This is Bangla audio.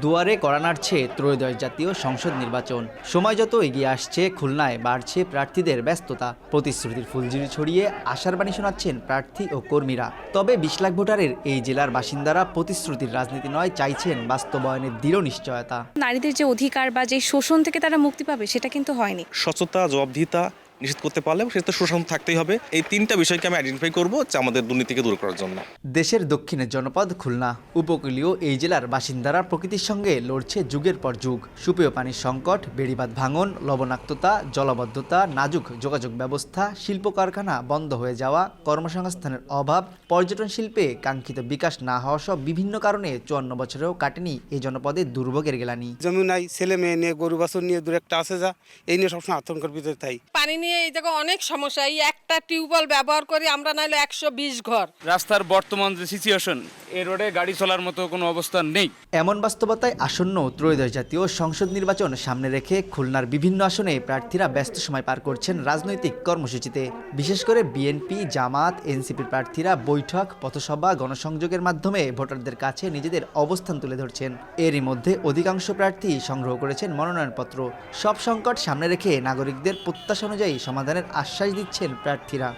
দুয়ারে কড়া নাড়ছে ত্রয়োদশ জাতীয় সংসদ নির্বাচন। সময় যত এগিয়ে আসছে, খুলনায় বাড়ছে প্রার্থীদের ব্যস্ততা। প্রতিশ্রুতির ফুলঝুরি ছড়িয়ে আশার বাণী শোনাচ্ছেন প্রার্থী ও কর্মীরা। তবে ২০ লাখ ভোটারের এই জেলার বাসিন্দারা প্রতিশ্রুতির রাজনীতি নয়, চাইছেন বাস্তবায়নের দৃঢ় নিশ্চয়তা। নারীদের যে অধিকার বা যে শোষণ থেকে তারা মুক্তি পাবে, সেটা কিন্তু হয়নি। স্বচ্ছতা, জবাবদিহিতা নিশ্চিত করতে পারলে সেটা সুশাসন থাকতেই হবে। এই তিনটা বিষয়কে আমি আইডেন্টিফাই করবো আমাদের দুর্নীতিকে দূর করার জন্য। দেশের দক্ষিণের জনপদ খুলনা, উপকূলীয় এই জেলার বাসিন্দারা প্রকৃতির সঙ্গে লড়ছে যুগের পর যুগ। সুপেয় পানির সংকট, বেড়িবাঁধ ভাঙন, লবণাক্ততা, জলাবদ্ধতা, নাজুক যোগাযোগ ব্যবস্থা, শিল্প কারখানা বন্ধ হয়ে যাওয়া, কর্মসংস্থানের অভাব, পর্যটন শিল্পে কাঙ্ক্ষিত বিকাশ না হওয়া সব বিভিন্ন কারণে ৫৪ বছরেও কাটেনি এই জনপদে দুর্ভোগের গেলানি। জমি নাই, ছেলে মেয়ে নিয়ে, গরু বাছুর নিয়ে দূর একটা আছে যা, এই নিয়ে সবসময় আতঙ্কের ভিতরে তাই। পানি নিয়ে এই জায়গায় অনেক সমস্যা। এই একটা টিউবওয়েল ব্যবহার করি আমরা, নাহলে ১২০ ঘর। রাস্তার বর্তমান যে সিচুয়েশন, এই রোডে গাড়ি চলার মতো কোনো অবস্থা নেই। এমন বাস্তবতায় আসন্ন ত্রয়োদশ জাতীয় সংসদ নির্বাচন সামনে রেখে খুলনার বিভিন্ন আসনে প্রার্থীরা ব্যস্ত সময় পার করছেন রাজনৈতিক কর্মসূচিতে। বিশেষ করে বিএনপি, জামাত, এনসিপির প্রার্থীরা বৈঠক, পথসভা, গণসংযোগের মাধ্যমে ভোটারদের কাছে নিজেদের অবস্থান তুলে ধরছেন। এরই মধ্যে অধিকাংশ প্রার্থী সংগ্রহ করেছেন মনোনয়নপত্র। সব সংকট সামনে রেখে নাগরিকদের প্রত্যাশা অনুযায়ী সমাধানের আশ্বাস দিচ্ছেন প্রার্থীরা।